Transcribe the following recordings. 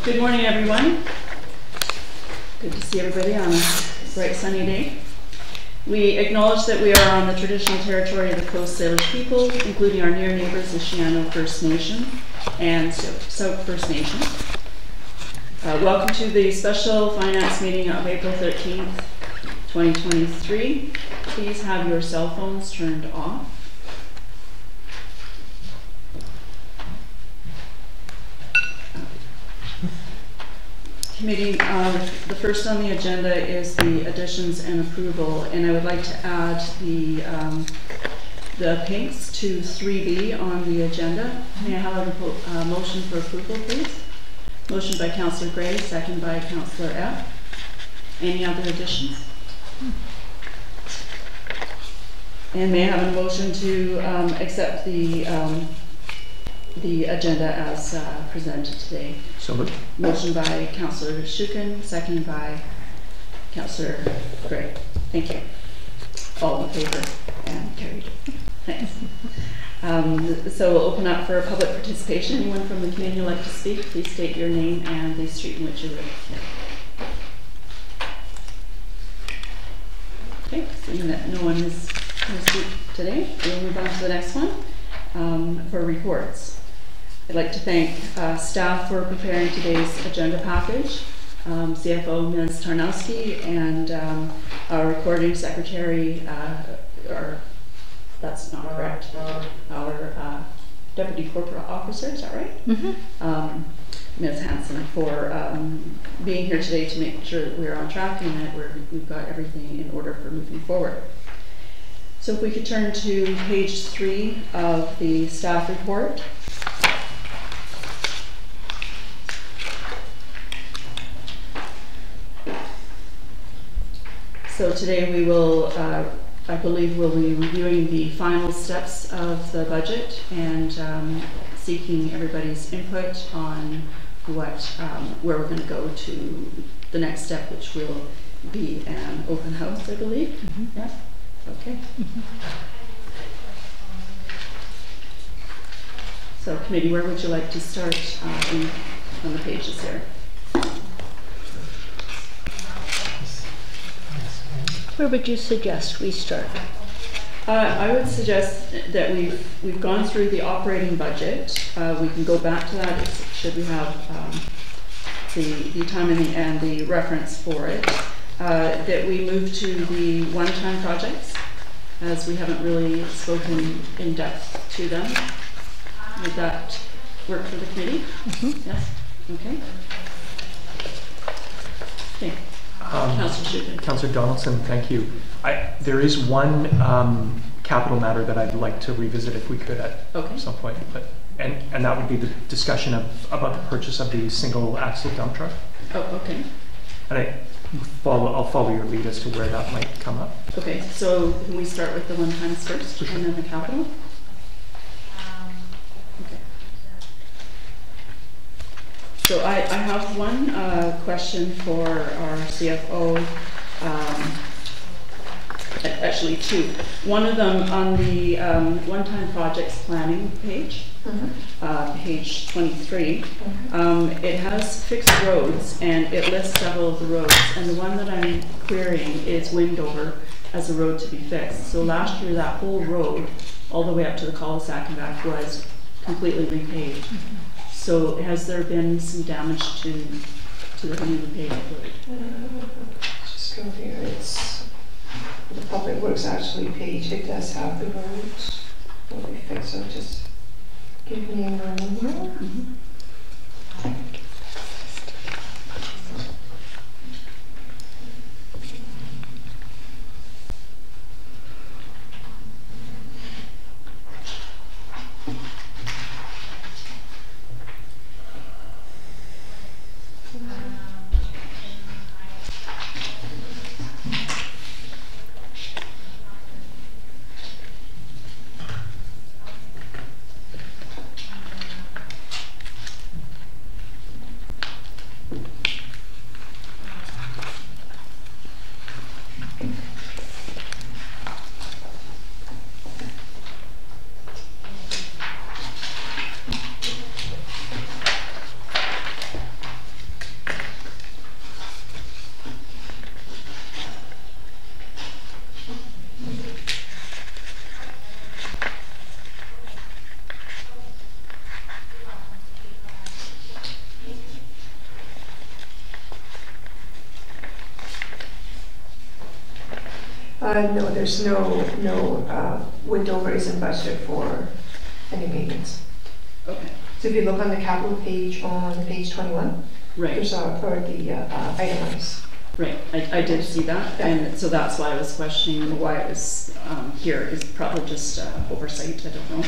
Good morning, everyone. Good to see everybody on a bright sunny day. We acknowledge that we are on the traditional territory of the Coast Salish people, including our near neighbors, the Shiano First Nation and Sauk First Nation. Welcome to the special finance meeting of April 13th, 2023. Please have your cell phones turned off. Committee, the first on the agenda is the additions and approval, and I would like to add the pinks to 3B on the agenda. May I have a motion for approval, please? Motion by Councillor Gray, second by Councillor F. Any other additions? And may I have a motion to accept the agenda as presented today? So moved. Motion by Councillor Shukin, seconded by Councillor Gray. Thank you. All in favor and carried. Thanks. So we'll open up for public participation. Anyone from the community would like to speak, please state your name and the street in which you live. Okay, seeing that no one is going to speak today, we'll move on to the next one for reports. I'd like to thank staff for preparing today's agenda package, CFO Ms. Tarnowski, and our recording secretary, that's not correct, our deputy corporate officer, is that right? Mm-hmm. Ms. Hanson, for being here today to make sure that we're on track and that we've got everything in order for moving forward. So if we could turn to page 3 of the staff report. So today we will, I believe we'll be reviewing the final steps of the budget and seeking everybody's input on what, where we're going to go to the next step, which will be an open house, I believe. Mm-hmm. Yeah. Okay. Mm-hmm. So committee, where would you like to start on the pages here? Where would you suggest we start? I would suggest that we've gone through the operating budget. We can go back to that should we have the time and the reference for it. That we move to the one-time projects, as we haven't really spoken in depth to them. Would that work for the committee? Mm-hmm. Yes? Okay. Okay. Councillor Donaldson, thank you. There is one capital matter that I'd like to revisit if we could at some point, and that would be the discussion about the purchase of the single axle dump truck. Oh, okay. And I'll follow your lead as to where that might come up. Okay, so can we start with the one-times first, and then the capital? So I have one question for our CFO, actually two. One of them on the one-time projects planning page, mm-hmm. Page 23. Mm-hmm. It has fixed roads and it lists several of the roads, and the one that I'm querying is Windover as a road to be fixed. So last year that whole road, all the way up to the cul-de-sac and back, was completely repaved. Mm-hmm. So has there been some damage to the newly paved road? Just go here. It's the Public Works actually page. It does have the roads will be fixed. So just give me a number. Mm-hmm. No, there's no windover isn't budgeted for any maintenance. Okay. So if you look on the capital page on page 21, Right. there's for the items. Right, I did see that, and so that's why I was questioning why it was here. Is probably just oversight, I don't know.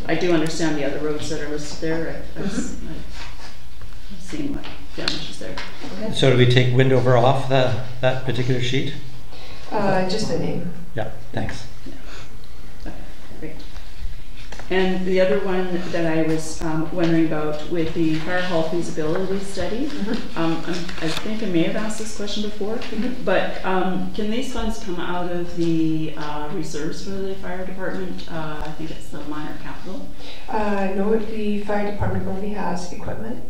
I do understand the other roads that are listed there. I've seen what damage is there. Okay. So do we take Windover off that particular sheet? Just the name. Yeah, thanks. Yeah. Okay, great. And the other one that I was wondering about with the fire hall feasibility study, I think I may have asked this question before, but can these funds come out of the reserves for the fire department? I think it's the minor capital. No, the fire department only has equipment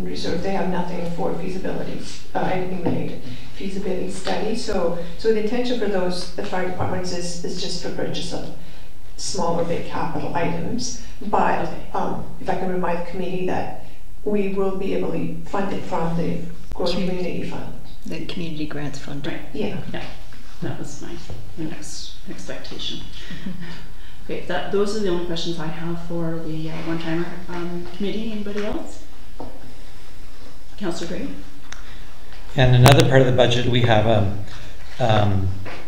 reserve. They have nothing for feasibility, anything related feasibility study. So the intention for the fire departments is just for purchase of small or big capital items. But if I can remind the committee that we will be able to fund it from the Growth Community Fund. The Community Grants Fund. Right. Yeah. That was my next expectation. Okay, those are the only questions I have for the one-timer committee. Anybody else? Councillor Gray? And another part of the budget, we have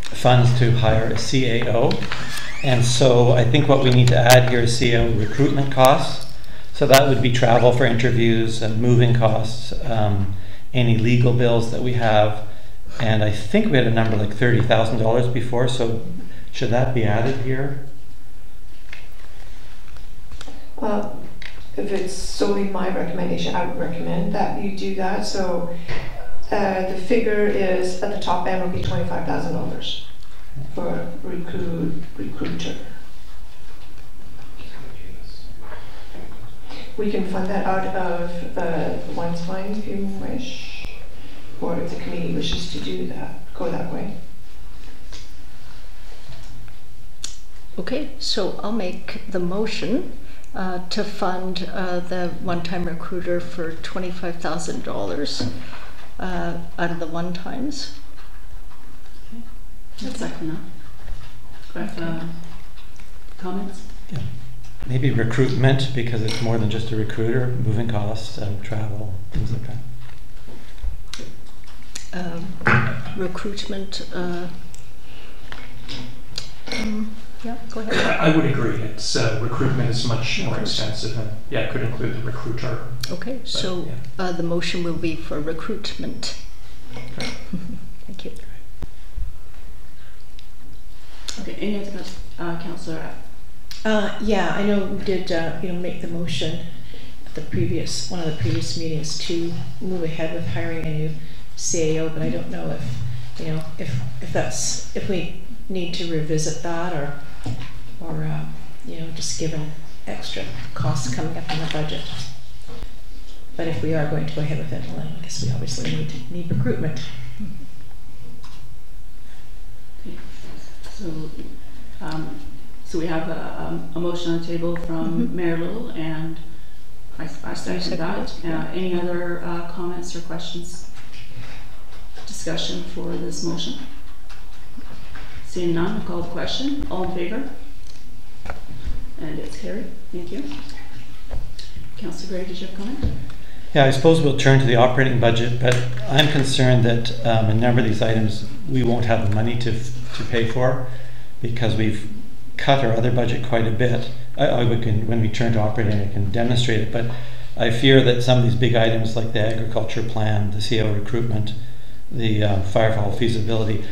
funds to hire a CAO. And so I think what we need to add here is CAO recruitment costs. So that would be travel for interviews and moving costs, any legal bills that we have. And I think we had a number like $30,000 before, so should that be added here? If it's solely my recommendation, I would recommend that you do that. So the figure is at the top end would be $25,000 for recruiter. We can fund that out of the one's line if you wish, or if the committee wishes to do that, go that way. Okay, so I'll make the motion to fund the one-time recruiter for $25,000 out of the one-times. Okay. That's second enough. Comments? Yeah. Maybe recruitment, because it's more than just a recruiter, moving costs, travel, things like that. Recruitment, yeah, go ahead. I would agree. It's recruitment is much more expensive, and it could include the recruiter. Okay, so the motion will be for recruitment. Okay. Thank you. Okay, any other questions? Councillor? Yeah, I know we did make the motion at one of the previous meetings to move ahead with hiring a new CAO, but I don't know if we need to revisit that or just given extra costs coming up in the budget. But if we are going to go ahead with it, well, I guess we obviously need recruitment. Okay. So we have a motion on the table from Mayor Little, and I second that. Any other comments or questions? Discussion for this motion? Seeing none, I'll call the question. All in favor? And it's carried. Thank you. Councillor Gray, did you have a comment? Yeah, I suppose we'll turn to the operating budget, but I'm concerned that a number of these items we won't have the money to pay for, because we've cut our other budget quite a bit. When we turn to operating, I can demonstrate it, but I fear that some of these big items like the agriculture plan, the CAO recruitment, the firefall feasibility,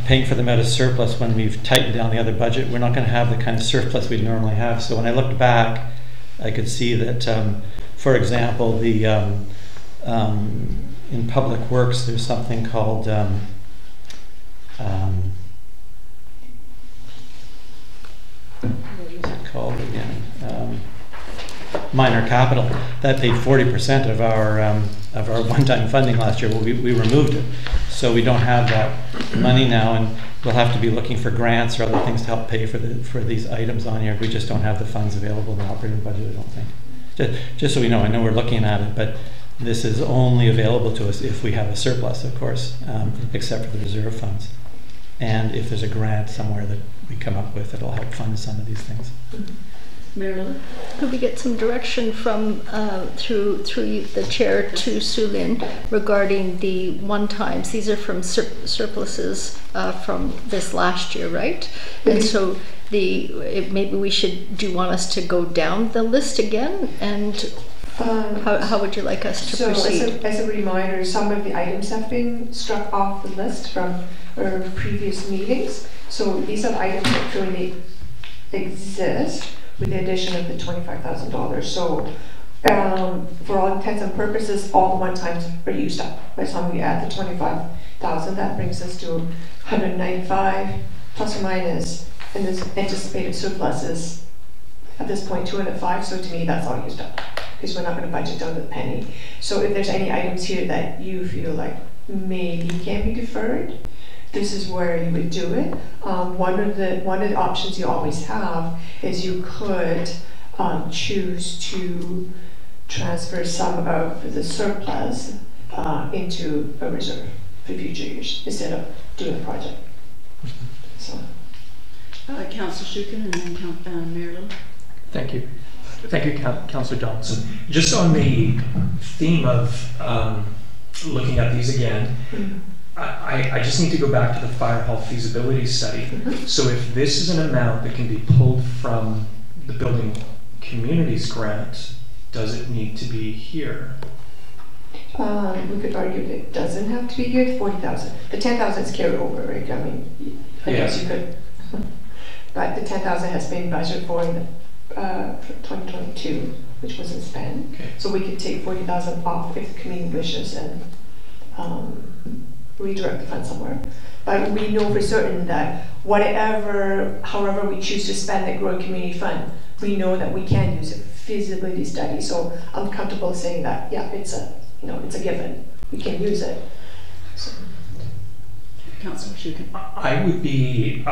paying for them out of surplus when we've tightened down the other budget, we're not going to have the kind of surplus we normally have. So when I looked back, I could see that, for example, the in public works, there's something called what is it called again? Minor capital. That paid 40% of our one-time funding last year. Well, we removed it, so we don't have that money now, and we'll have to be looking for grants or other things to help pay for these items on here. We just don't have the funds available in the operating budget, I don't think. Just so we know, I know we're looking at it, but This is only available to us if we have a surplus, of course, except for the reserve funds. And if there's a grant somewhere that we come up with, it'll help fund some of these things. Marilyn? Could we get some direction from, through the chair to Sue Lin regarding the one-times? These are from surpluses from this last year, right? And so maybe we should, do you want us to go down the list again? And how would you like us to proceed? So as a reminder, some of the items have been struck off the list from our previous meetings. So these are items that currently exist with the addition of the $25,000. So for all intents and purposes, all the one-times are used up. By the time we add the $25,000, that brings us to 195 plus or minus, and this anticipated surplus is at this point 205. So to me, that's all used up, because we're not going to budget down to the penny. So if there's any items here that you feel like maybe can be deferred, this is where you would do it. One of the options you always have is you could choose to transfer some of the surplus into a reserve for future years instead of doing a project. So, Councillor Shukin and then Marilyn. Thank you. Thank you, Councillor Donaldson. Just on the theme of looking at these again, I just need to go back to the fire hall feasibility study. So if this is an amount that can be pulled from the building communities grant, does it need to be here? we could argue that it doesn't have to be here, the 40,000. The 10,000 is carried over, right? I mean, I guess you could. But the 10,000 has been budgeted for in the, for 2022, which wasn't spent. Okay. So we could take 40,000 off if the community wishes and redirect the fund somewhere. But we know for certain that however we choose to spend the growing community fund, we know that we can use a feasibility study. So I'm comfortable saying that, yeah, it's a given. We can use it. So. Councillor Shukin. I would be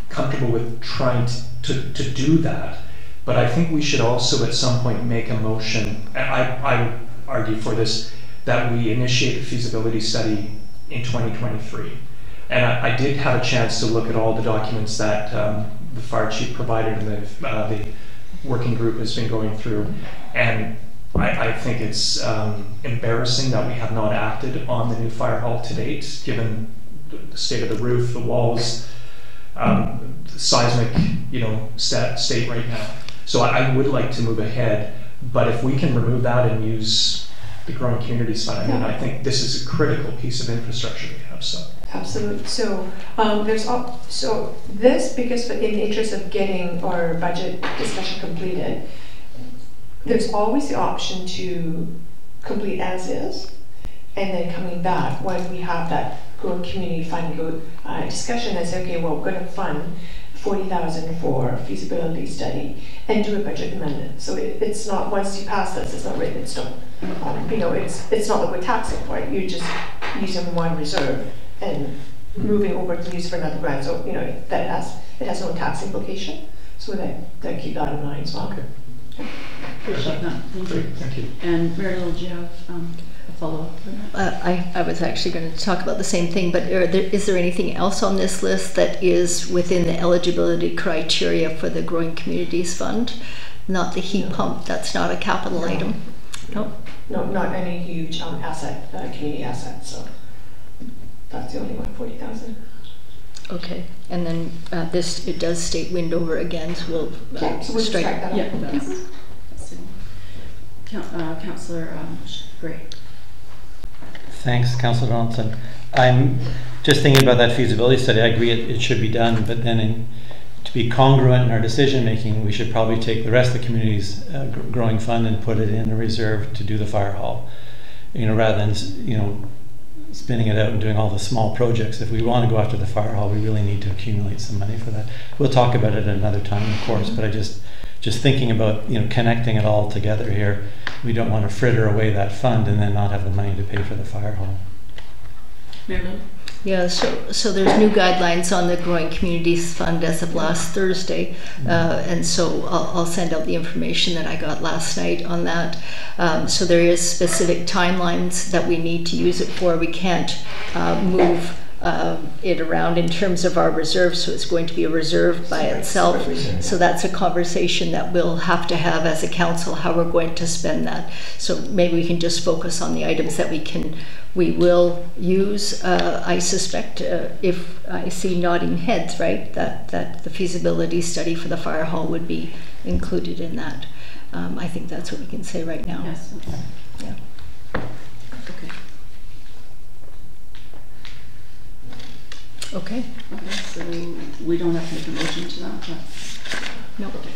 comfortable with trying to do that, but I think we should also at some point make a motion, and I would argue for this, that we initiate a feasibility study in 2023. And I did have a chance to look at all the documents that the fire chief provided and the working group has been going through, and I think it's embarrassing that we have not acted on the new fire hall to date, given the state of the roof, the walls, the seismic, state right now. So I would like to move ahead, but if we can remove that and use the growing communities fund, I think this is a critical piece of infrastructure we have. So absolutely. So because in the interest of getting our budget discussion completed, there's always the option to complete as is, and then coming back when we have that growing community fund discussion and say, okay, well, we're going to fund 40,000 for a feasibility study and do a budget amendment. So it's not, once you pass this, it's not written in stone. It's not like we're taxing for it. You're just using one reserve and moving over to use for another grant. So it has no tax implication. So that keep that in mind as well. Okay. Appreciate that. Thank you. And Marilyn, do you have a follow-up? I was actually going to talk about the same thing, but is there anything else on this list that is within the eligibility criteria for the Growing Communities Fund? Not the heat pump, that's not a capital item? No? No, not any huge community asset, so that's the only one, 40,000. Okay, and then it does state Windover again, so we'll so we'll strike that. Yeah, Councillor Gray. Thanks, Councillor Donaldson. I'm just thinking about that feasibility study. I agree it should be done, but then to be congruent in our decision making, we should probably take the rest of the community's growing fund and put it in a reserve to do the fire hall. Rather than spinning it out and doing all the small projects. If we want to go after the fire hall, we really need to accumulate some money for that. We'll talk about it at another time, of course, but I just thinking about connecting it all together here. We don't want to fritter away that fund and then not have the money to pay for the fire hall. Marilyn? Yeah, so there's new guidelines on the Growing Communities Fund as of last Thursday, and so I'll send out the information that I got last night on that. So there is specific timelines that we need to use it for. We can't move it around in terms of our reserve, so it's going to be a reserve by itself. So that's a conversation that we'll have to have as a council, how we're going to spend that. So maybe we can just focus on the items that we will use. I suspect, if I see nodding heads, right, that the feasibility study for the fire hall would be included in that. I think that's what we can say right now. Yes. Yeah. Okay. Okay. Okay, so we don't have to make a motion to that, but. No. Okay.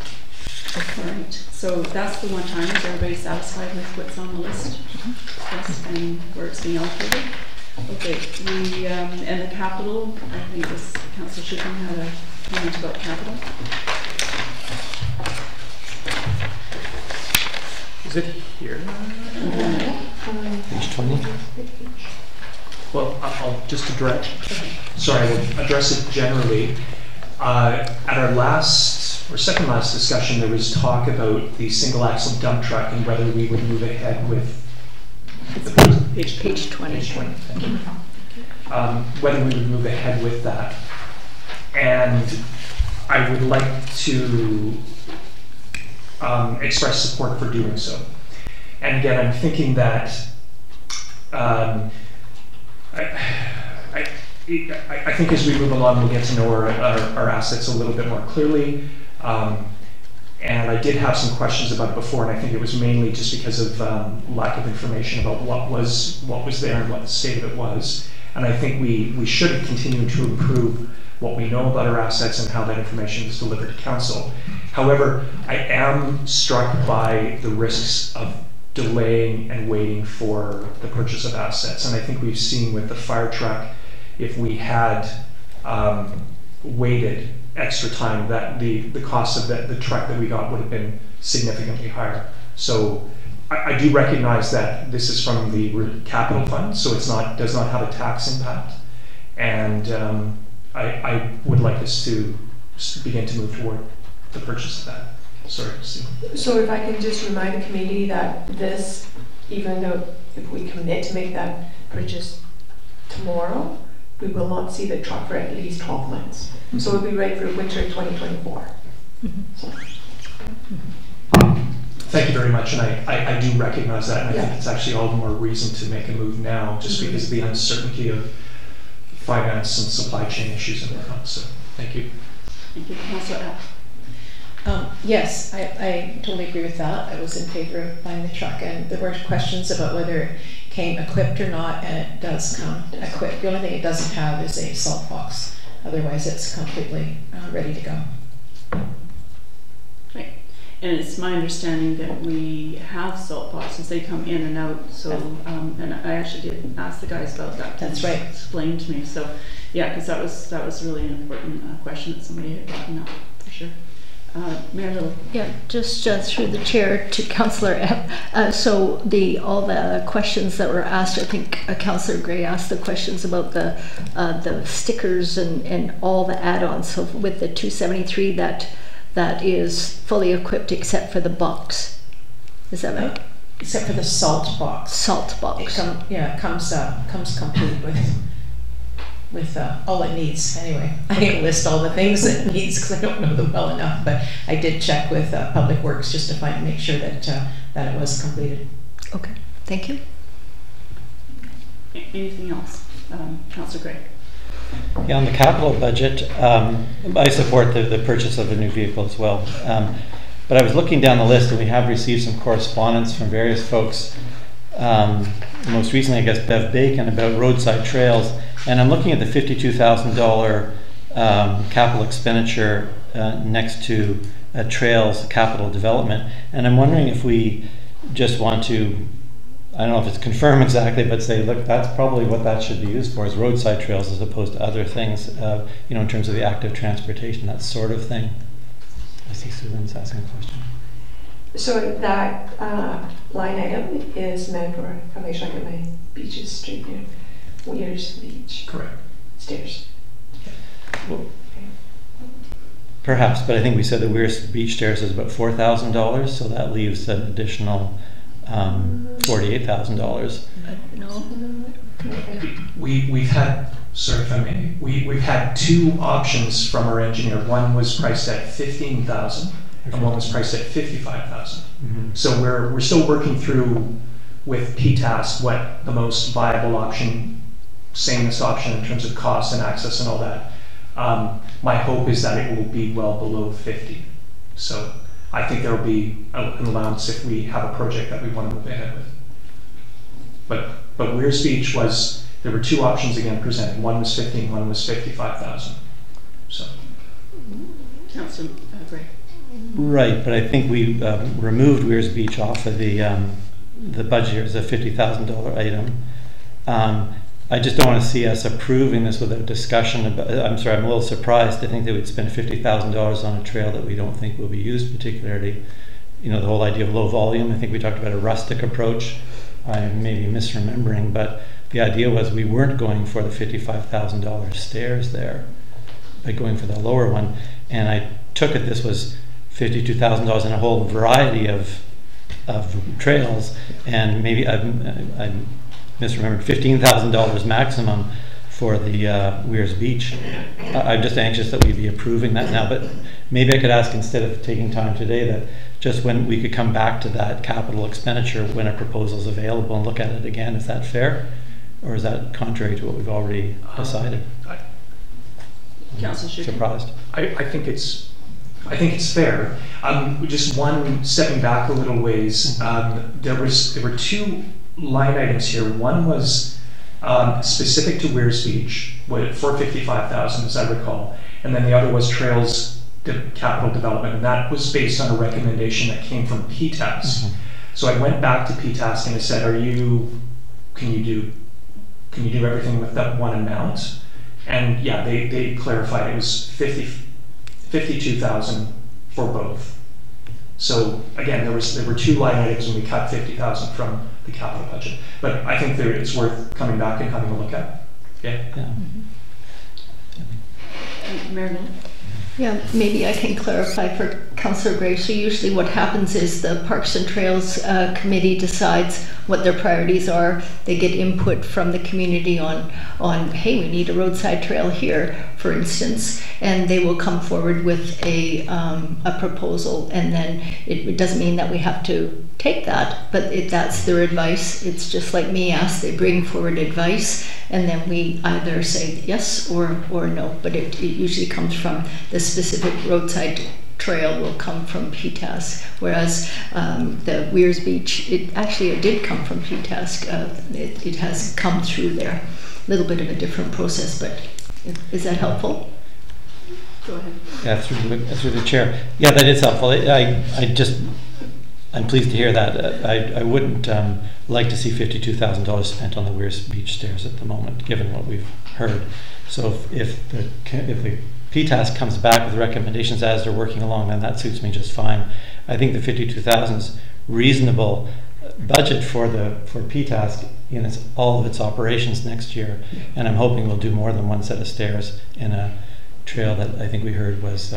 All right, so that's the one time. Is everybody satisfied with what's on the list? Yes, and where it's being allocated? Okay, and the capital, I think this Councillor Shippen had a comment about capital. Is it here? Page 20. Well, I'll just address, sorry, I'll address it generally. At our last, or second last discussion, there was talk about the single axle dump truck and whether we would move ahead with Page 20. Page 20, thank you. Whether we would move ahead with that. And I would like to express support for doing so. And again, I'm thinking that I think as we move along, we'll get to know our assets a little bit more clearly. And I did have some questions about it before, and I think it was mainly just because of lack of information about what was there and what the state of it was. And I think we should continue to improve what we know about our assets and how that information is delivered to council. However, I am struck by the risks of delaying and waiting for the purchase of assets. And I think we've seen with the fire truck, if we had waited extra time, that the cost of the truck that we got would have been significantly higher. So I do recognize that this is from the capital fund, so does not have a tax impact. And I would like us to begin to move toward the purchase of that. Sorry, Sue. So if I can just remind the committee that this, even though if we commit to make that purchase tomorrow, we will not see the truck for at least 12 months. Mm-hmm. So it'll be ready for winter 2024. Mm-hmm. So. Thank you very much, and I do recognize that, and I think it's actually all the more reason to make a move now, just because of the uncertainty of finance and supply chain issues and whatnot. So thank you. Thank you, Councillor. Yes, I totally agree with that. I was in favor of buying the truck, and there were questions about whether it came equipped or not, and it does come equipped. The only thing it doesn't have is a salt box. Otherwise, it's completely ready to go. Right. And it's my understanding that we have salt boxes. They come in and out. So, and I actually did ask the guys about that. That's right. Explained to me. So, yeah, because that was really an important question that somebody had gotten up for sure. Mayor. Yeah, just through the chair to Councillor F. So all the questions that were asked, I think Councillor Gray asked the questions about the stickers and all the add-ons. So with the 273, that is fully equipped except for the box. Is that right? Except for the salt box. Salt box. It comes complete with all it needs. Anyway, I didn't list all the things it needs because I don't know them well enough, but I did check with Public Works just to make sure that it was completed. Okay, thank you. Anything else? Councillor Gray. Yeah, on the capital budget, I support the purchase of a new vehicle as well. But I was looking down the list, and we have received some correspondence from various folks. Most recently, I guess, Bev Bacon about roadside trails. And I'm looking at the $52,000 capital expenditure next to trails capital development. And I'm wondering if we just want to, I don't know if it's confirm exactly, but say, look, that's probably what that should be used for, is roadside trails as opposed to other things, in terms of the active transportation, that sort of thing. I see Susan's asking a question. So that line item is meant for, I'll make sure I get my beaches straight here. Weir's Beach. Correct. stairs. Well, perhaps, but I think we said the Weirs Beach stairs is about $4,000, so that leaves an additional $48,000. No. We've had, sorry if I may, we've had two options from our engineer. One was priced at $15,000 and one was priced at $55,000. So we're still working through with PTAS what the most viable option, sanest option in terms of cost and access and all that. My hope is that it will be well below 50. So I think there will be an allowance if we have a project that we want to move ahead with. But Weirs Beach was, there were two options again presented. One was 15, one was 55,000. So. Councillor Gray. Right, but I think we removed Weirs Beach off of the budget here as a $50,000 item. I just don't want to see us approving this without discussion about, I'm sorry, I'm a little surprised to think that we'd spend $50,000 on a trail that we don't think will be used particularly. You know, the whole idea of low volume, I think we talked about a rustic approach. I may be misremembering, but the idea was we weren't going for the $55,000 stairs there, by going for the lower one. And I took it this was $52,000 in a whole variety of trails, and maybe I misremembered $15,000 maximum for the Weirs Beach. I'm just anxious that we be approving that now, but maybe I could ask, instead of taking time today, that just when we could come back to that capital expenditure when a proposal is available and look at it again. Is that fair, or is that contrary to what we've already decided? Councillor Schuster. Surprised. I think it's fair. Just one, stepping back a little ways, there were two line items here. One was specific to Weirs Beach for $55,000, as I recall, and then the other was trails capital development, and that was based on a recommendation that came from PTAS. So I went back to PTAS and I said, can you do everything with that one amount? And yeah, they clarified it was $52,000 for both. So again, there were two line items and we cut $50,000 from the capital budget. But I think it's worth coming back and having a look at. Yeah. Marilyn? Yeah, maybe I can clarify for Councillor Gray. So usually what happens is the Parks and Trails Committee decides what their priorities are. They get input from the community on hey, we need a roadside trail here, for instance, and they will come forward with a proposal, and then it doesn't mean that we have to take that, but that's their advice. It's just like me asked, they bring forward advice, and then we either say yes or no, but it usually comes from the specific roadside trail will come from PTAS, whereas the Weirs Beach, it did come from PTAS. It has come through there. A little bit of a different process, but is that helpful? Go ahead. Yeah, through the chair. Yeah, that is helpful. I'm pleased to hear that. I wouldn't like to see $52,000 spent on the Weirs Beach stairs at the moment, given what we've heard. So if the PTAS comes back with recommendations as they're working along, then that suits me just fine. I think the $52,000 is reasonable budget for PTAS in all of its operations next year, and I'm hoping we'll do more than one set of stairs in a trail that I think we heard was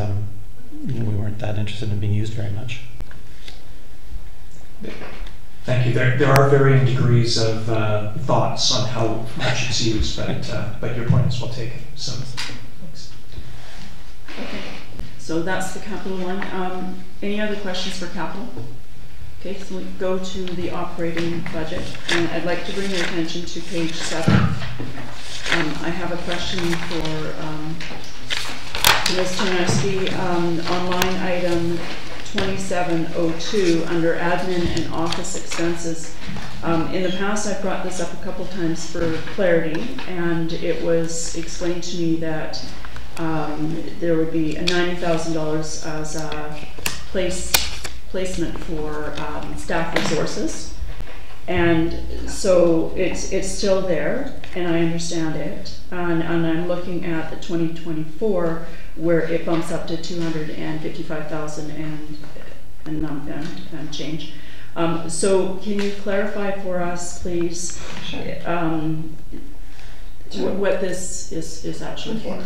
we weren't that interested in being used very much. Thank you. There are varying degrees of thoughts on how much it's used, but your point is well taken. So, thanks. Okay, so that's the capital one. Any other questions for capital? Okay, so we go to the operating budget, and I'd like to bring your attention to page 7. I have a question for Ms. Terneski on line item 2702 under admin and office expenses. In the past, I've brought this up a couple times for clarity, and it was explained to me that there would be a $90,000 as a placement for staff resources, and so it's still there, and I understand it, and I'm looking at the 2024 where it bumps up to $255,000 and change. So can you clarify for us, please? Sure. what this is actually for.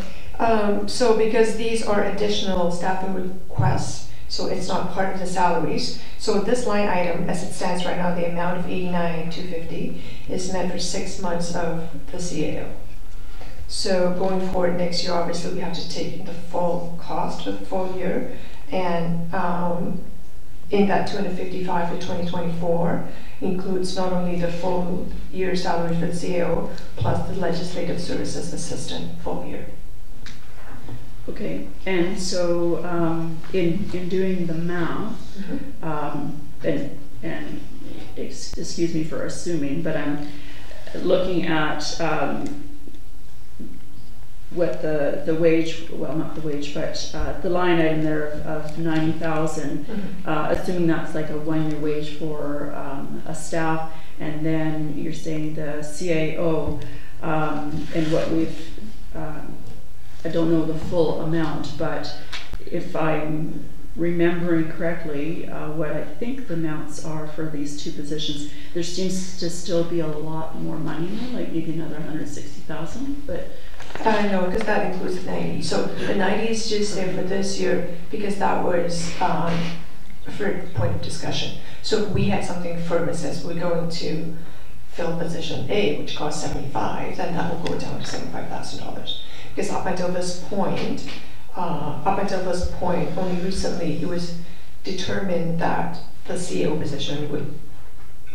So because these are additional staffing requests, so it's not part of the salaries. So this line item, as it stands right now, the amount of $89,250 is meant for 6 months of the CAO. So going forward next year, obviously we have to take the full cost for the full year, and in that $255 for 2024 includes not only the full year salary for the CAO plus the legislative services assistant full year. Okay, and so in doing the math, and excuse me for assuming, but I'm looking at what the wage, well, not the wage, but the line item there of 90,000, assuming that's like a 1 year wage for a staff, and then you're saying the CAO, and what we've, I don't know the full amount, but if I'm remembering correctly, what I think the amounts are for these two positions, there seems to still be a lot more money there, like maybe another 160,000, but no, because that includes the 90. So the 90 is just there for this year because that was for point of discussion. So if we had something firm that says we're going to fill position A, which costs 75, then that will go down to $75,000. Because up until this point, only recently it was determined that the CEO position would,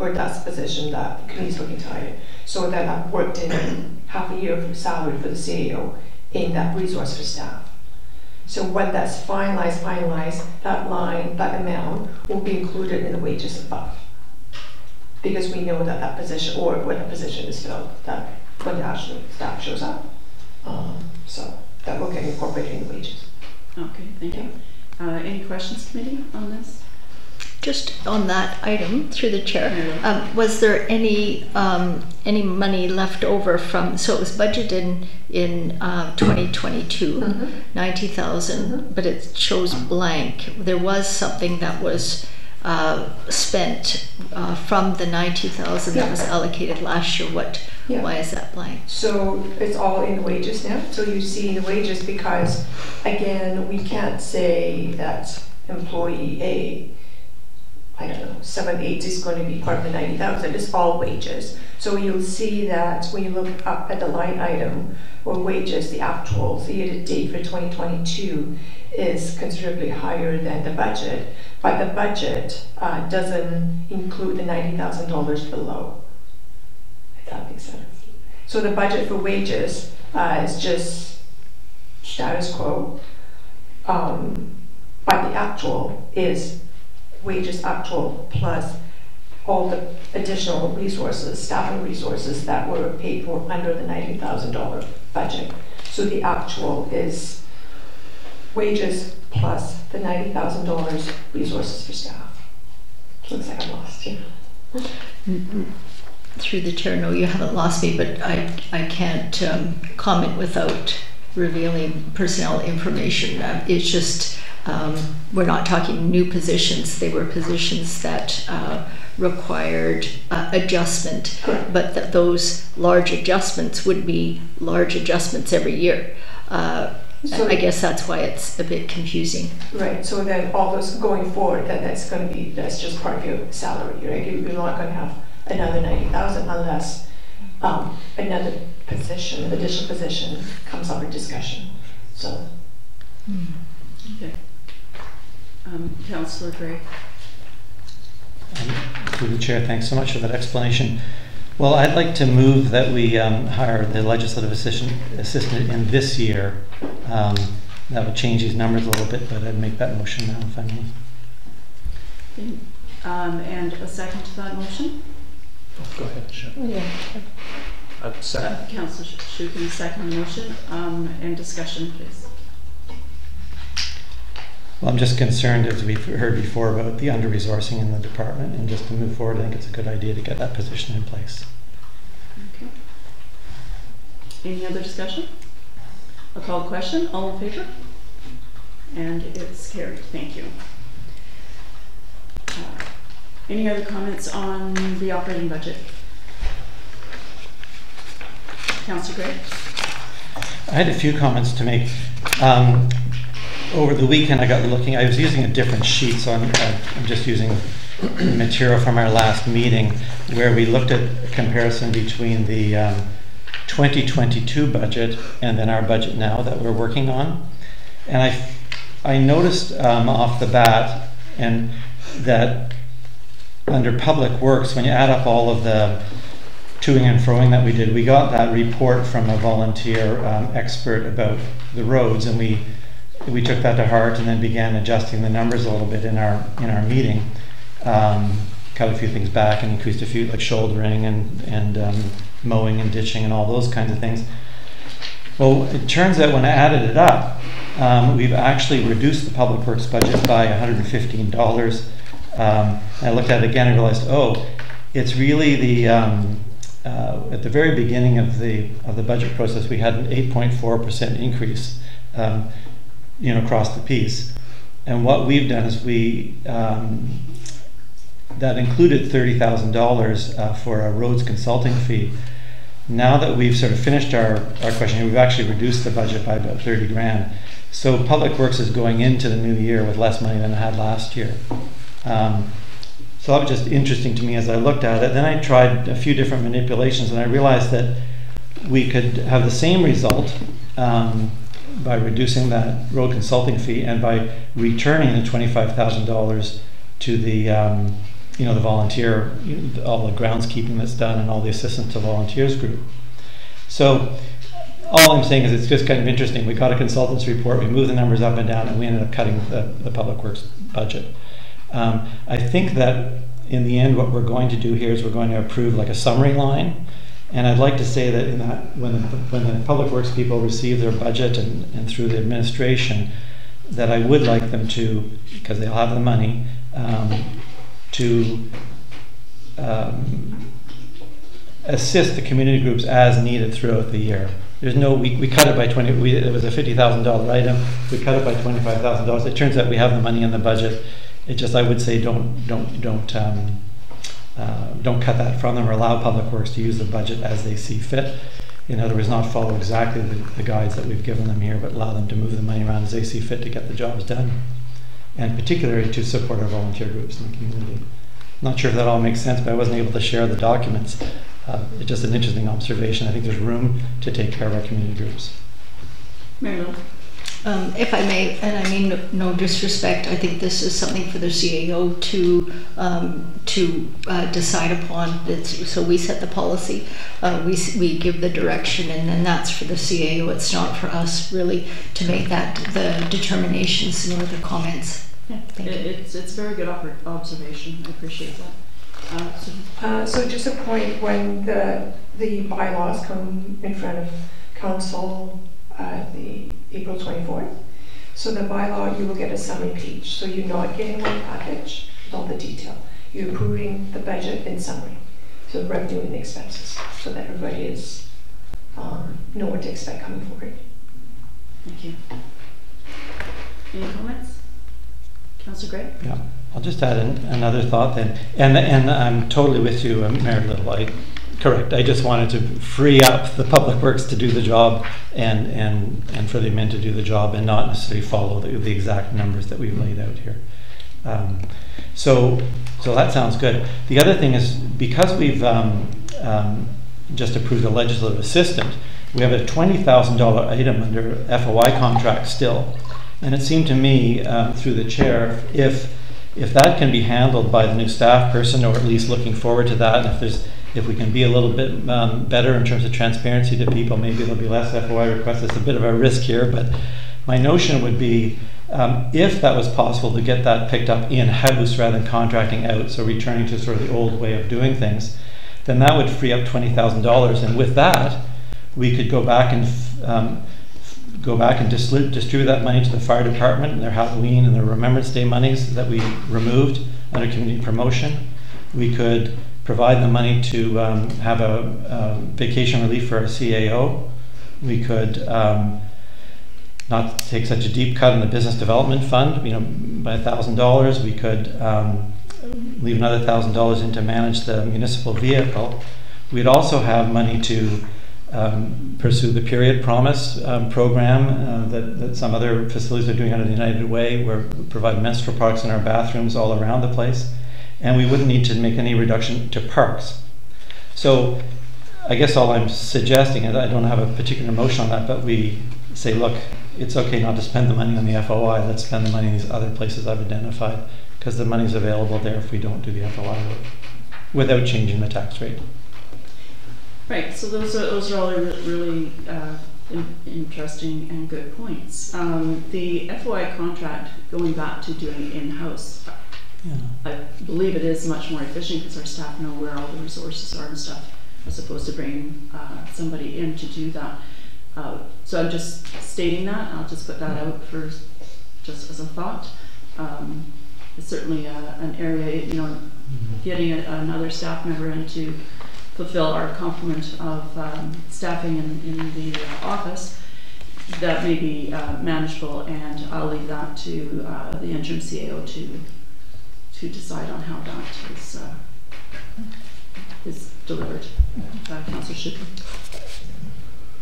or that's the position that the committee is looking to hire. So then I worked in half a year for salary for the CEO in that resource for staff. So when that's finalized, that line, that amount will be included in the wages above. Because we know that that position, or when the position is filled, that when the actual staff shows up. So that will get incorporated in the wages. Okay, thank you. Any questions, committee, on this? Just on that item, through the chair, was there any money left over from? So it was budgeted in 2022, 90,000, but it shows blank. There was something that was spent from the 90,000 that was allocated last year. Why is that blank? So it's all in wages now. So you see the wages because, again, we can't say that employee A, I don't know, 7/8 is going to be part of the 90,000. It's all wages. So you'll see that when you look up at the line item or wages, the actuals, the year-to-date for 2022 is considerably higher than the budget, but the budget doesn't include the $90,000 below, if that makes sense. So the budget for wages is just status quo, but the actual is wages actual plus all the additional resources, staffing resources that were paid for under the $90,000 budget. So the actual is wages plus the $90,000 resources for staff. Looks like I lost you. Through the chair, no, you haven't lost me, but I can't comment without revealing personnel information. It's just, we're not talking new positions. They were positions that required adjustment, but those large adjustments would be large adjustments every year. So I guess that's why it's a bit confusing. Right, so then all those going forward, then that's just part of your salary, right? You're not going to have another 90,000 unless another position, additional position comes up for discussion. So. Okay. Councillor Gray. Through the chair, thanks so much for that explanation. Well, I'd like to move that we hire the legislative assistant in this year. That would change these numbers a little bit, but I'd make that motion now if I may. Okay. And a second to that motion? Oh, go ahead, Sure. Yeah. Second. Councillor Shukin, second motion, and discussion, please. Well, I'm just concerned, as we've heard before, about the under-resourcing in the department, and just to move forward, I think it's a good idea to get that position in place. Okay. Any other discussion? I'll call the question. All in favor? And it's carried. Thank you. Any other comments on the operating budget? Councillor Gray? I had a few comments to make. Over the weekend, I was using a different sheet, so I'm just using material from our last meeting where we looked at a comparison between the 2022 budget and then our budget now that we're working on. And I noticed off the bat and that under Public Works, when you add up all of the toing and froing that we did, we got that report from a volunteer expert about the roads, and we took that to heart and then began adjusting the numbers a little bit in our meeting. Cut a few things back and increased a few, like shouldering and mowing and ditching and all those kinds of things. Well, it turns out when I added it up, we've actually reduced the Public Works budget by $115. I looked at it again and realized, oh, it's really the at the very beginning of the budget process, we had an 8.4% increase, across the piece. And what we've done is that included $30,000 for a roads consulting fee. Now that we've sort of finished our questioning, we've actually reduced the budget by about 30 grand. So Public Works is going into the new year with less money than it had last year. So that was just interesting to me as I looked at it. Then I tried a few different manipulations, and I realized that we could have the same result by reducing that road consulting fee and by returning the $25,000 to the the volunteer, all the groundskeeping that's done and all the assistance to volunteers group. So all I'm saying is it's just kind of interesting. We got a consultant's report, we moved the numbers up and down, and we ended up cutting the Public Works budget. I think that in the end what we're going to do here is we're going to approve like a summary line, and I'd like to say that in that when the Public Works people receive their budget and through the administration, that I would like them to, because they'll have the money, to assist the community groups as needed throughout the year. There's no, we cut it by 20, it was a $50,000 item, we cut it by $25,000. It turns out we have the money in the budget. It just, I would say, don't cut that from them or allow Public Works to use the budget as they see fit. In other words, not follow exactly the guides that we've given them here, but allow them to move the money around as they see fit to get the jobs done, and particularly to support our volunteer groups in the community. Not sure if that all makes sense, but I wasn't able to share the documents. It's just an interesting observation. I think there's room to take care of our community groups. Mary Lou? If I may, and I mean no disrespect, I think this is something for the CAO to decide upon. So we set the policy, we give the direction, and then that's for the CAO. It's not for us really to make that the determinations nor the comments. Yeah, it's a very good observation. I appreciate that. So just a point, when the bylaws come in front of council the April 24th, so the bylaw, you will get a summary page. So you're not getting one package with all the detail. You're approving the budget in summary, so the revenue and the expenses, so that everybody is know what to expect coming forward. Thank you. Any comments? Councillor Gray? Yeah, I'll just add another thought then, and I'm totally with you, Mary Lou. Correct. I just wanted to free up the Public Works to do the job, and for the men to do the job, and not necessarily follow the exact numbers that we've laid out here. So that sounds good. The other thing is, because we've just approved a legislative assistant, we have a $20,000 item under FOI contract still. And it seemed to me, through the chair, if that can be handled by the new staff person, or at least looking forward to that, and if we can be a little bit better in terms of transparency to people, maybe there'll be less FOI requests. It's a bit of a risk here, but my notion would be, if that was possible to get that picked up in-house rather than contracting out, so returning to sort of the old way of doing things, then that would free up $20,000, and with that, we could go back and distribute that money to the fire department and their Halloween and their Remembrance Day monies that we removed under community promotion. We could provide the money to have a vacation relief for our CAO. We could not take such a deep cut in the business development fund, by $1,000. We could leave another $1,000 in to manage the municipal vehicle. We'd also have money to pursue the Period Promise program that some other facilities are doing under the United Way, where we provide menstrual products in our bathrooms all around the place, and we wouldn't need to make any reduction to parks. So I guess all I'm suggesting, and I don't have a particular motion on that, but we say, look, it's okay not to spend the money on the FOI, let's spend the money in these other places I've identified, because the money's available there if we don't do the FOI work, without changing the tax rate. Right, so those are all really interesting and good points. The FOI contract, going back to doing in-house, yeah. I believe it is much more efficient because our staff know where all the resources are and stuff, as opposed to bringing somebody in to do that. So I'm just stating that. I'll just put that out for just as a thought. It's certainly an area, you know, getting another staff member in to fulfill our complement of staffing in the office, that may be manageable, and I'll leave that to the interim CAO to decide on how that is delivered. Councillor Schuppen.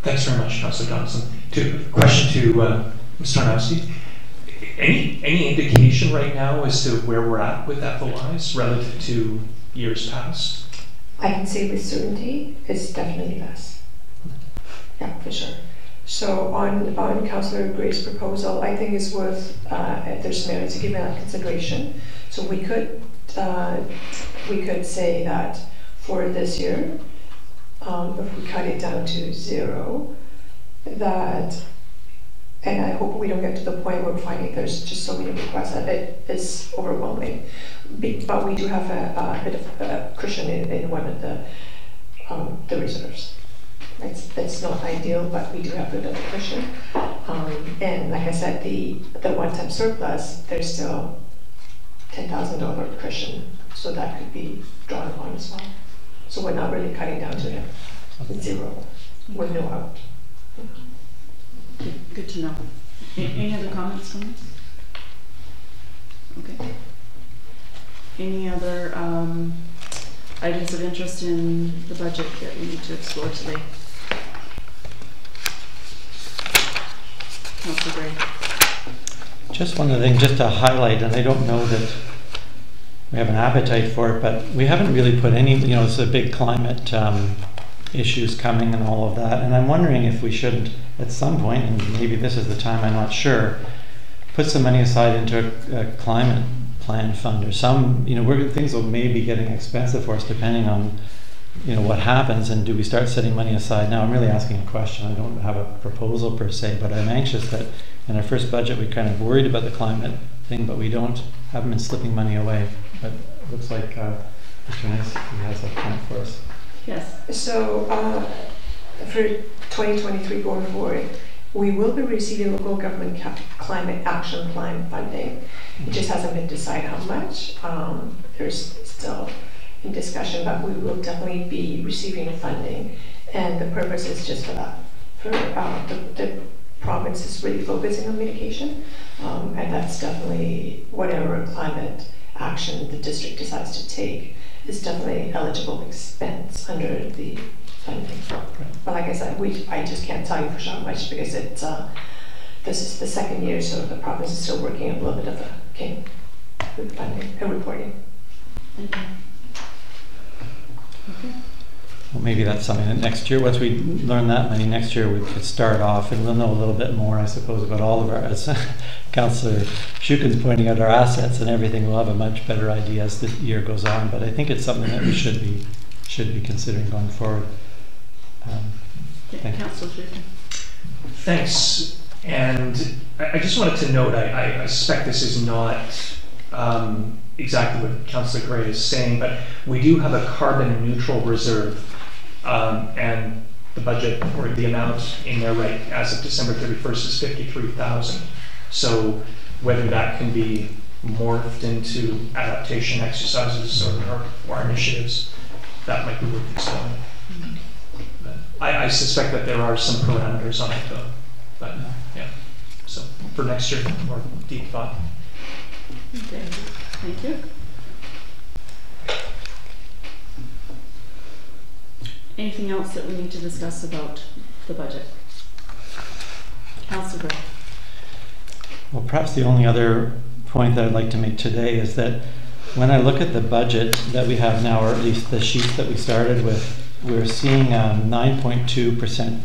Thanks very much, Councillor Donaldson. Question to Ms. Tarnowski. Any indication right now as to where we're at with FOIs relative to years past? I can say with certainty it's definitely less. Yeah, for sure. So on Councillor Gray's proposal, I think it's worth, there's merit to give that consideration. So we could say that for this year, if we cut it down to 0, that, and I hope we don't get to the point where we're finding there's just so many requests that it is overwhelming. But we do have a bit of a cushion in one of the reserves. It's not ideal, but we do have a bit of a cushion. And like I said, the one-time surplus, there's still $10,000 cushion, so that could be drawn upon as well. So we're not really cutting down to 0 with no out. Good to know. Any other comments on this? Okay. Any other items of interest in the budget that we need to explore today? Councillor Gray. Just one other thing, just to highlight, and I don't know that we have an appetite for it, but we haven't really put any, you know, it's a big climate issues coming and all of that, and I'm wondering if we shouldn't, at some point, and maybe this is the time, I'm not sure, put some money aside into a climate plan fund or some, you know, things will maybe be getting expensive for us depending on, you know, what happens, and do we start setting money aside now? I'm really asking a question. I don't have a proposal per se, but I'm anxious that in our first budget we kind of worried about the climate thing, but we haven't been slipping money away. But it looks like Mr. Nice, he has a plan for us. Yes. So for 2023 going forward, we will be receiving local government climate action plan funding. It just hasn't been decided how much. There's still in discussion, but we will definitely be receiving funding, and the purpose is just for that. For the province is really focusing on mitigation, and that's definitely whatever climate action the district decides to take is definitely eligible expense under the funding. But like I said, I just can't tell you for sure how much, because it's this is the second year, so the province is still working a little bit of a king with funding and reporting. Okay. Well, maybe that's something that next year, once we learn that money, next year we could start off, and we'll know a little bit more, I suppose, about all of our, as Councillor Schucken's pointing out, our assets and everything. We'll have a much better idea as the year goes on, but I think it's something that we should be considering going forward. Thank you. Councillor Schucken. Thanks. And I just wanted to note, I suspect this is not exactly what Councillor Gray is saying, but we do have a carbon neutral reserve, and the budget, or the amount in there right as of December 31st is 53,000. So whether that can be morphed into adaptation exercises or initiatives, that might be worth exploring. But I suspect that there are some parameters on it though. But yeah, so for next year, more deep thought. Okay, thank you. Anything else that we need to discuss about the budget? Councillor Gray. Well, perhaps the only other point that I'd like to make today is that when I look at the budget that we have now, or at least the sheets that we started with, we're seeing a 9.2%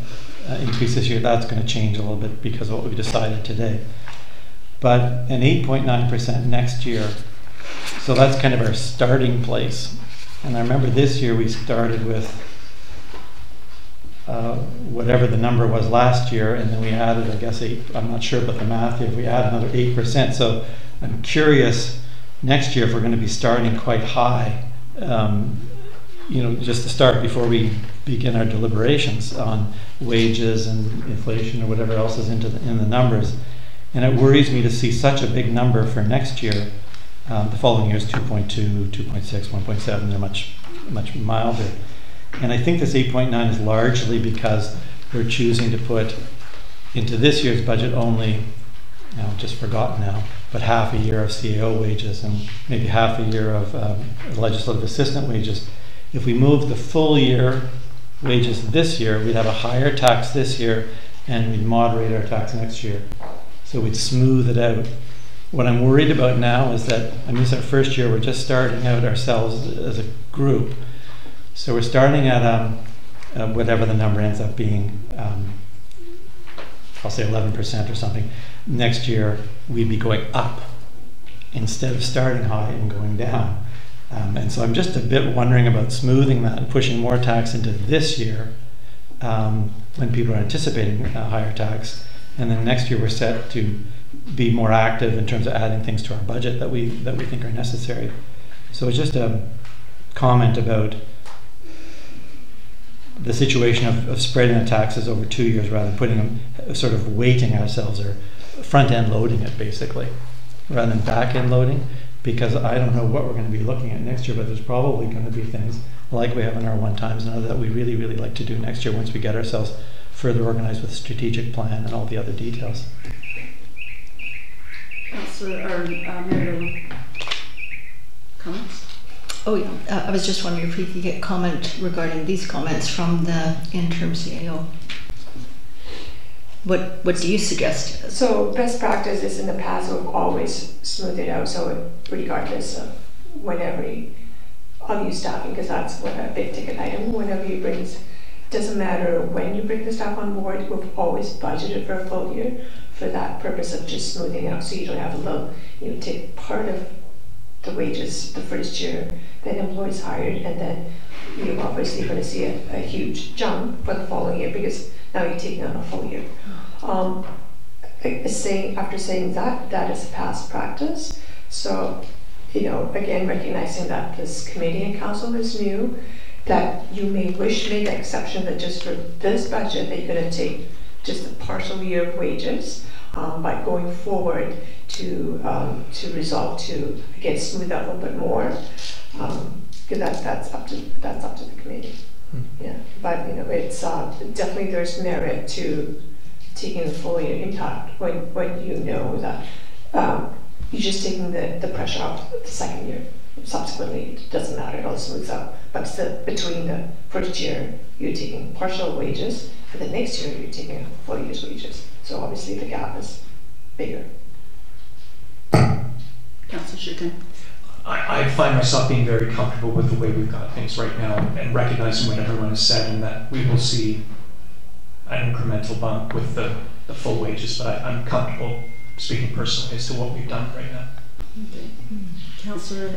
increase this year. That's going to change a little bit because of what we decided today. But an 8.9% next year. So that's kind of our starting place. And I remember this year we started with whatever the number was last year, and then we added, I guess, 8, I'm not sure about the math here, we add another 8%. So I'm curious next year if we're going to be starting quite high, you know, just to start before we begin our deliberations on wages and inflation or whatever else is in the numbers. And it worries me to see such a big number for next year. The following year is 2.2, 2.6, 1.7. They're much milder. And I think this 8.9 is largely because we're choosing to put into this year's budget only, just forgotten now, but half a year of CAO wages and maybe half a year of legislative assistant wages. If we move the full year wages this year, we'd have a higher tax this year and we'd moderate our tax next year. So we'd smooth it out. What I'm worried about now is that, I mean, it's our first year, we're just starting out ourselves as a group. So we're starting at whatever the number ends up being, I'll say 11% or something. Next year, we'd be going up instead of starting high and going down. And so I'm just a bit wondering about smoothing that and pushing more tax into this year when people are anticipating a higher tax. And then next year we're set to be more active in terms of adding things to our budget that we think are necessary. So it's just a comment about the situation of spreading the taxes over 2 years rather than putting them, sort of weighting ourselves or front end loading it basically, rather than back end loading, because I don't know what we're going to be looking at next year, but there's probably going to be things like we have in our one-times and other that we really, really like to do next year once we get ourselves further organized with a strategic plan and all the other details. Mary, comments? Oh yeah, I was just wondering if we could get comment regarding these comments from the interim CAO. What do you suggest? So best practice is in the past we've always smoothed it out, so regardless of whenever of you staffing, because that's what a big ticket item, whenever you bring, doesn't matter when you bring the staff on board, we've always budgeted for a full year for that purpose of just smoothing out, so you don't have a little, take part of the wages the first year, then employees hired, and then you're obviously going to see a huge jump for the following year because now you're taking on a full year. After saying that is past practice. So, again, recognizing that this committee and council is new, that you may wish to make an exception that just for this budget that you're going to take just a partial year of wages, by going forward to resolve to again smooth out a little bit more, because that's up to the committee. Yeah, but it's definitely there's merit to taking the full year impact when you know that you're just taking the pressure off the second year. Subsequently, it doesn't matter, it all smooths out. But still, between the first year, you're taking partial wages, and the next year, you're taking a full year's wages. So obviously, the gap is bigger. Councillor Schuken. I find myself being very comfortable with the way we've got things right now and recognizing what everyone has said and that we will see an incremental bump with the full wages, but I'm comfortable speaking personally as to what we've done right now. Okay. Councillor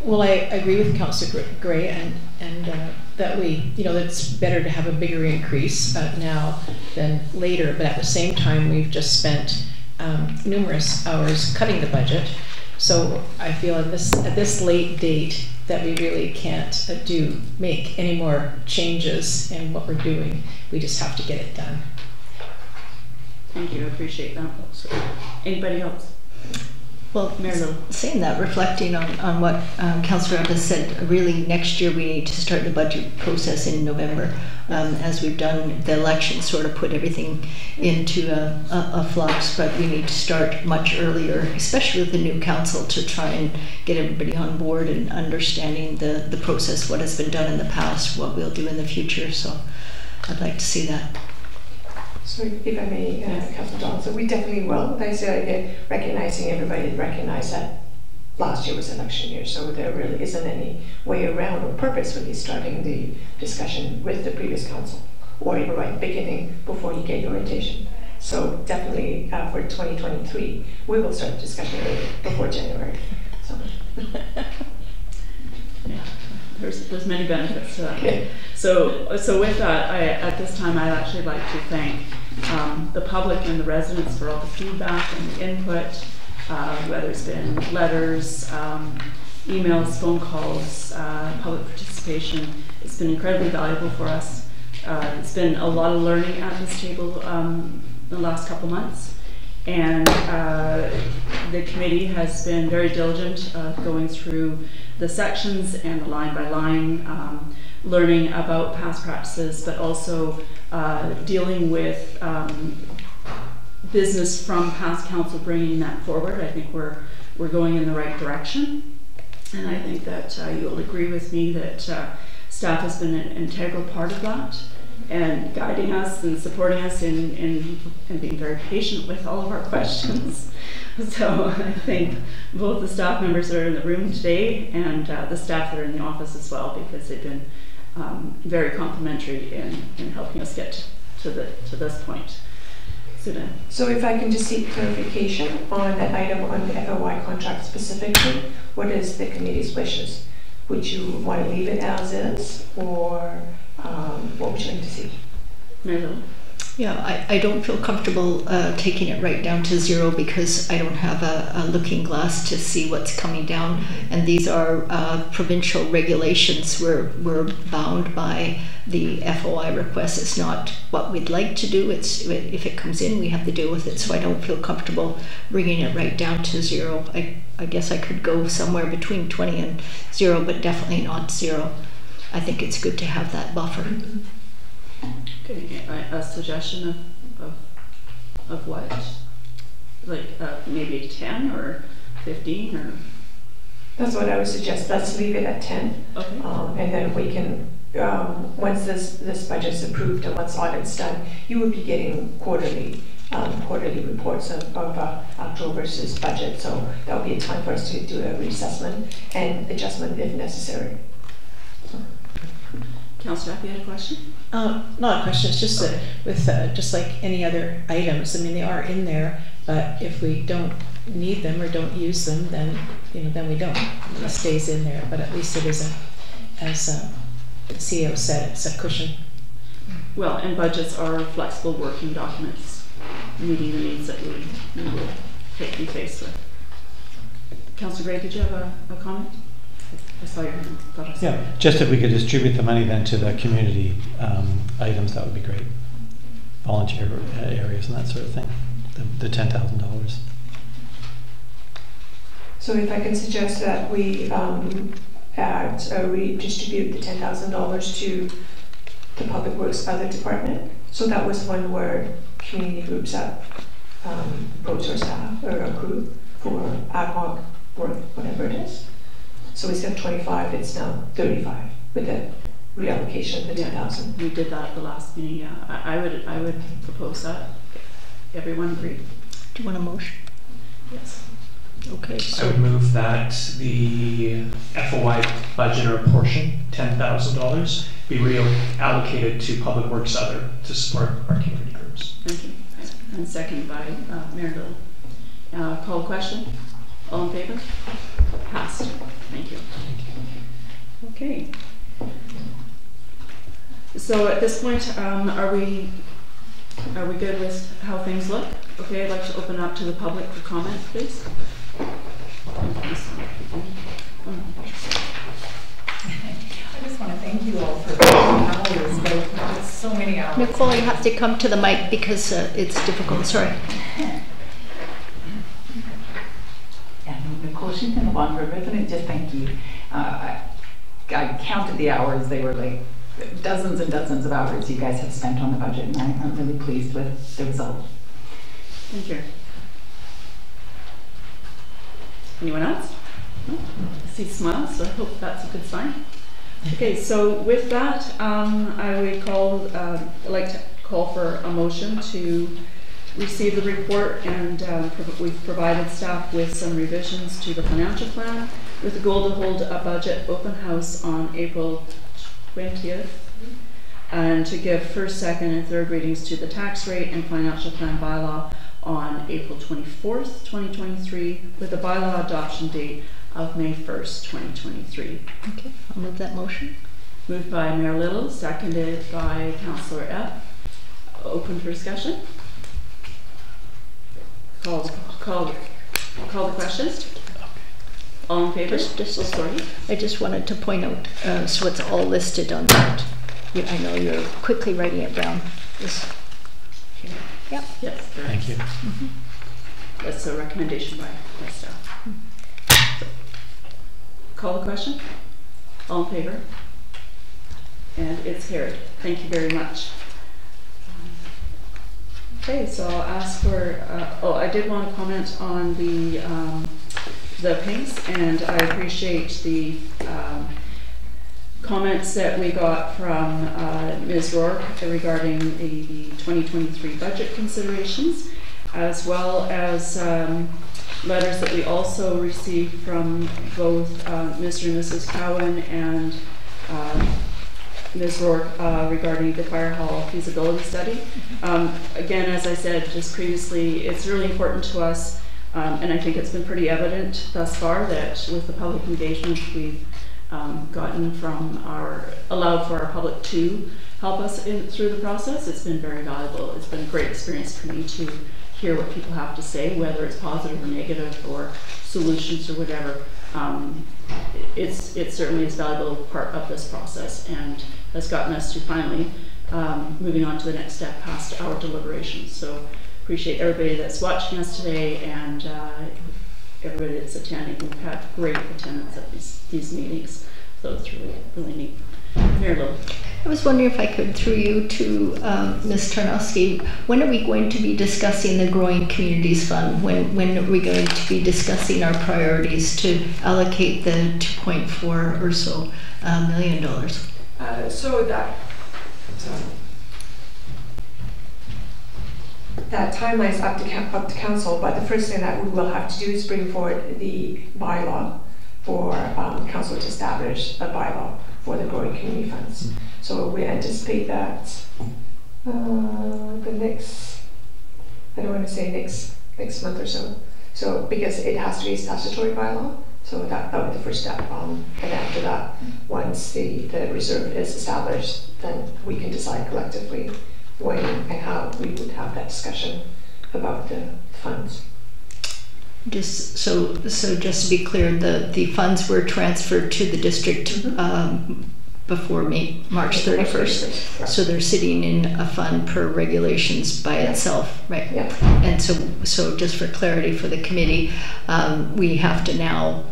well, I agree with Councillor Gray and that it's better to have a bigger increase now than later, but at the same time we've just spent numerous hours cutting the budget. So I feel at this late date that we really can't make any more changes in what we're doing. We just have to get it done. Thank you, I appreciate that. Anybody else? Well, Mary-Lou. saying that, reflecting on what Councillor Evans said, really next year we need to start the budget process in November. As we've done, the election sort of put everything into a flux, but we need to start much earlier, especially with the new council, to try and get everybody on board and understanding the process, what has been done in the past, what we'll do in the future. So I'd like to see that. So if I may, Councillor Donaldson, we definitely will. Like I said, recognizing everybody recognize that last year was election year, so there really isn't any way around or purpose really starting the discussion with the previous council, or even right at the beginning before you get your orientation. So definitely for 2023, we will start the discussion before January. So. Yeah, there's many benefits to that. Okay. So with that, at this time I'd actually like to thank the public and the residents for all the feedback and the input, whether it's been letters, emails, phone calls, public participation. It's been incredibly valuable for us. It's been a lot of learning at this table the last couple months, and the committee has been very diligent going through the sections and the line by line, learning about past practices, but also dealing with business from past council, bringing that forward. I think we're going in the right direction, and I think that you'll agree with me that staff has been an integral part of that, and guiding us and supporting us and being very patient with all of our questions. So I think both the staff members that are in the room today and the staff that are in the office as well, because they've been very complimentary in helping us get to this point. So if I can just seek clarification on that item on the FOI contract specifically, what is the committee's wishes? Would you want to leave it as is, or what would you like to see? Mary-Lou? Yeah, I don't feel comfortable taking it right down to zero, because I don't have a looking glass to see what's coming down, and these are provincial regulations. We're bound by the FOI request. It's not what we'd like to do. It's if it comes in, we have to deal with it. So I don't feel comfortable bringing it right down to zero. I guess I could go somewhere between 20 and zero, but definitely not zero. I think it's good to have that buffer. Okay, a suggestion of what? Like maybe 10 or 15 or? That's what I would suggest. Let's leave it at 10. Okay. And then we can, once this budget is approved and once audit's done, you will be getting quarterly reports of actual versus budget. So that will be a time for us to do a reassessment and adjustment if necessary. Councillor, have you had a question? Not a question, it's just that with just like any other items, I mean, they are in there, but if we don't need them or don't use them, then then we don't. It stays in there, but at least it is as the CEO said, it's a cushion. Well, and budgets are flexible working documents, meeting the needs that we will be faced with. Councillor Gray, did you have a comment? I saw your hand. Yeah, just if we could distribute the money then to the community items, that would be great. Volunteer areas and that sort of thing. The $10,000. So if I can suggest that we redistribute the $10,000 to the Public Works other department. So that was one where community groups that approach our staff or a crew for ad hoc work, whatever it is. So instead of 25, it's now 35 with the reallocation of the 10,000. We did that at the last meeting. Yeah, I would propose that. Everyone agree? Do you want a motion? Yes. Okay. So I would move that the FOI budget or portion, $10,000, be reallocated to Public Works Other to support our community groups. Thank you. And second by Mary-Lou. Call question. All in favor? Passed. Thank you. Okay. So at this point, are we good with how things look? Okay, I'd like to open up to the public for comment, please. I just want to thank you all for hours, like so many hours. Nicole, you have to come to the mic because it's difficult. Sorry. counted the hours. They were like dozens and dozens of hours you guys have spent on the budget, and I'm really pleased with the result. Thank you. Anyone else? No? I see smiles, so I hope that's a good sign. Okay, so with that, I would like to call for a motion to receive the report, and we've provided staff with some revisions to the financial plan with the goal to hold a budget open house on April 20th and to give first, second, and third readings to the tax rate and financial plan bylaw on April 24th, 2023 with a bylaw adoption date of May 1st, 2023. Okay, I'll move that motion. Moved by Mayor Little, seconded by Councillor Epp. Open for discussion. Call the question. All in favor? Sorry. I just wanted to point out, so it's all listed on that. I know you're quickly writing it down. Yep. Yes. Thank you. That's a recommendation by staff. So, call the question. All in favor? And it's carried. Thank you very much. Okay, so I'll ask for, I did want to comment on the pinks, and I appreciate the comments that we got from Ms. Rourke regarding the 2023 budget considerations, as well as letters that we also received from both Mr. and Mrs. Cowan and Ms. Rourke regarding the fire hall feasibility study. Again, as I said just previously, it's really important to us, and I think it's been pretty evident thus far that with the public engagement we've gotten from allowed for our public to help us through the process, it's been very valuable. It's been a great experience for me to hear what people have to say, whether it's positive or negative or solutions or whatever. It's certainly a valuable part of this process and has gotten us to finally moving on to the next step past our deliberations. So appreciate everybody that's watching us today and everybody that's attending. We've had great attendance at these meetings, so it's really neat. Mayor Little. I was wondering if I could, through you to Ms. Tarnowski, when are we going to be discussing the Growing Communities Fund? When are we going to be discussing our priorities to allocate the $2.4 or so million? That timeline is up to council, but the first thing that we will have to do is bring forward the bylaw for council to establish a bylaw for the Growing Community Funds. So we anticipate that the next, I don't want to say next month or so. So because it has to be a statutory bylaw, so that would be the first step. And after that, once the reserve is established, then we can decide collectively when and how we would have that discussion about the funds. Just so just to be clear, the funds were transferred to the district before March 31st. So they're sitting in a fund per regulations by itself, right? Yeah. And so just for clarity for the committee, we have to now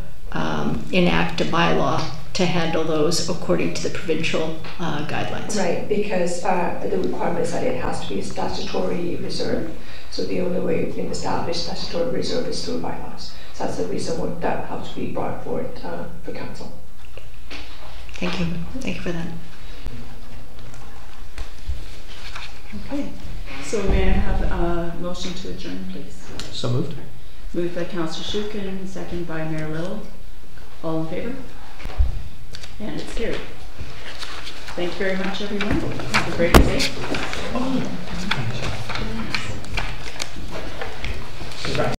enact a bylaw to handle those according to the provincial guidelines. Right, because the requirement is that it has to be a statutory reserve. So the only way we can establish statutory reserve is through bylaws. So that's the reason that has to be brought forward for council. Thank you. Thank you for that. Okay. So may I have a motion to adjourn, please? So moved. Moved by Councillor Shukin, second by Mayor Little. All in favor? And it's carried. Thank you very much, everyone. Have a great day.